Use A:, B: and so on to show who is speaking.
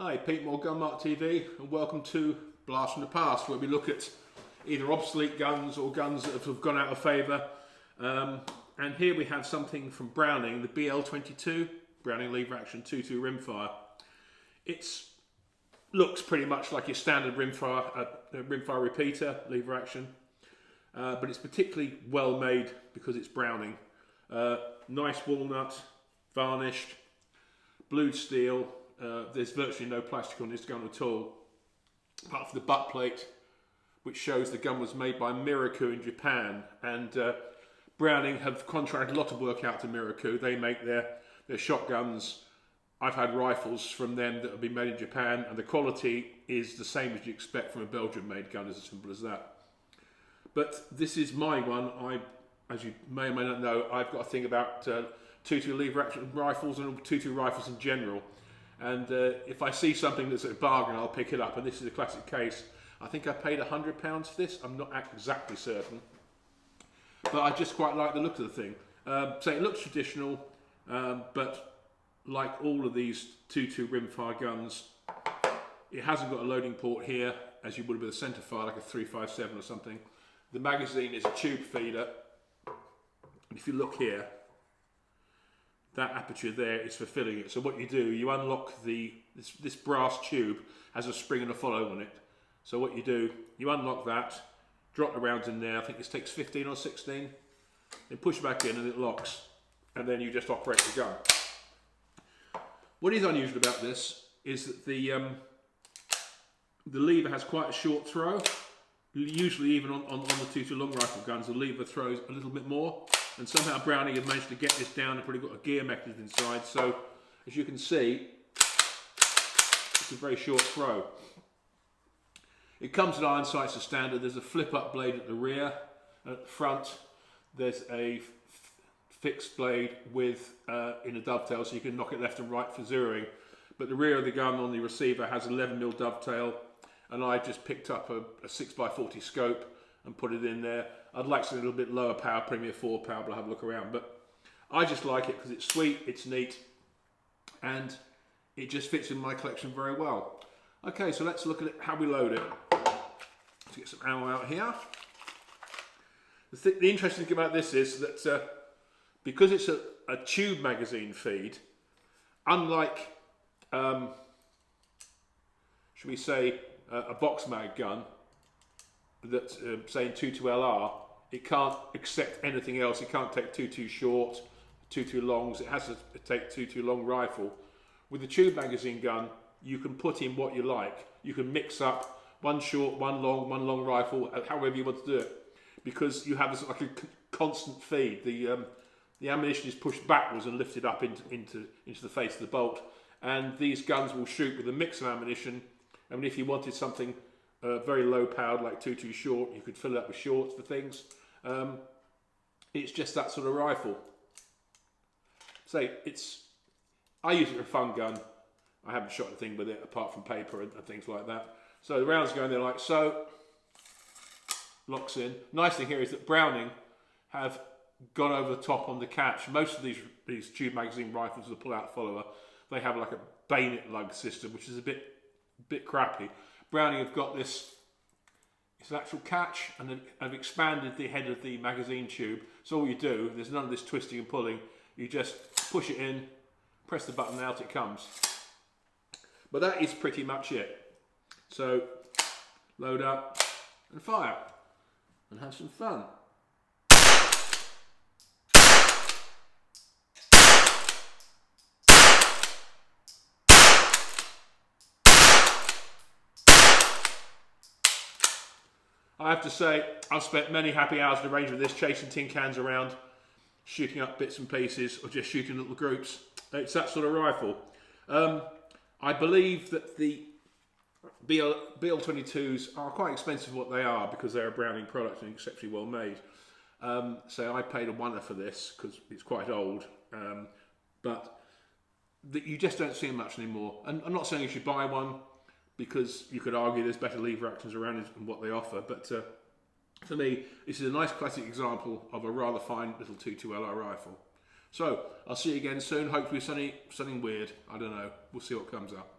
A: Hi, Pete Moore, Mart TV, and welcome to Blast from the Past, where we look at either obsolete guns or guns that have gone out of favour. And here we have something from Browning, the BL.22 Browning lever action 2.2 rimfire. It looks pretty much like your standard rimfire repeater lever action, but it's particularly well made because it's Browning. Nice walnut, varnished, blued steel. There's virtually no plastic on this gun at all, apart from the butt plate, which shows the gun was made by Miraku in Japan. And Browning have contracted a lot of work out to Miraku. They make their shotguns. I've had rifles from them that have been made in Japan, and the quality is the same as you expect from a Belgian-made gun. It's as simple as that. But this is my one. As you may or may not know, I've got a thing about 2.2 lever action rifles and 2.2 rifles in general. And if I see something that's a bargain, I'll pick it up. And this is a classic case. I think I paid £100 for this. I'm not exactly certain, but I just quite like the look of the thing. So it looks traditional, but like all of these 2.2 rimfire guns, it hasn't got a loading port here, as you would with a centre fire, like a 357 or something. The magazine is a tube feeder. And if you look here, that aperture there is for filling it. So what you do, you unlock this brass tube, has a spring and a follow on it. So what you do, you unlock that, drop the rounds in there. I think this takes 15 or 16. Then push back in and it locks. And then you just operate the gun. What is unusual about this is that the lever has quite a short throw. Usually even on the 2.2 long rifle guns, the lever throws a little bit more. And somehow Browning have managed to get this down and probably got a gear mechanism inside. So as you can see, it's a very short throw. It comes with iron sights as standard. There's a flip up blade at the rear. At the front, there's a fixed blade with in a dovetail, so you can knock it left and right for zeroing. But the rear of the gun on the receiver has 11mm dovetail, and I just picked up a 6x40 scope and put it in there. I'd like something a little bit lower power, Premier 4 power, but I'll have a look around. But I just like it because it's sweet, it's neat, and it just fits in my collection very well. Okay, so let's look at it, how we load it. Let's get some ammo out here. The interesting thing about this is that because it's a tube magazine feed, unlike, should we say, a box mag gun, that say in 2.2 LR, it can't accept anything else. It can't take 2.2 short, 2.2 longs. It has to take 2.2 long rifle. With the tube magazine gun, you can put in what you like. You can mix up one short, one long rifle, however you want to do it, because you have like a constant feed. The ammunition is pushed backwards and lifted up into the face of the bolt, and these guns will shoot with a mix of ammunition. I mean, if you wanted something very low powered like 2.2 short, you could fill it up with shorts for things. It's just that sort of rifle. So I use it for a fun gun. I haven't shot anything with it apart from paper and things like that. So the rounds go in there like so, locks in. Nice thing here is that Browning have gone over the top on the catch. Most of these tube magazine rifles with a pull-out follower, they have like a bayonet lug system, which is a bit crappy. Browning have got this, it's an actual catch, and have expanded the head of the magazine tube. So all you do, there's none of this twisting and pulling, you just push it in, press the button, out it comes. But that is pretty much it. So load up and fire and have some fun. I have to say, I've spent many happy hours in the range with this, chasing tin cans around, shooting up bits and pieces, or just shooting little groups. It's that sort of rifle. I believe that the BL.22s are quite expensive for what they are, because they're a Browning product and exceptionally well made. So I paid a wonder for this because it's quite old, but you just don't see them much anymore. And I'm not saying you should buy one, because you could argue there's better lever actions around in what they offer. But for me, this is a nice classic example of a rather fine little 2.2 LR rifle. So I'll see you again soon. Hopefully something weird. I don't know. We'll see what comes up.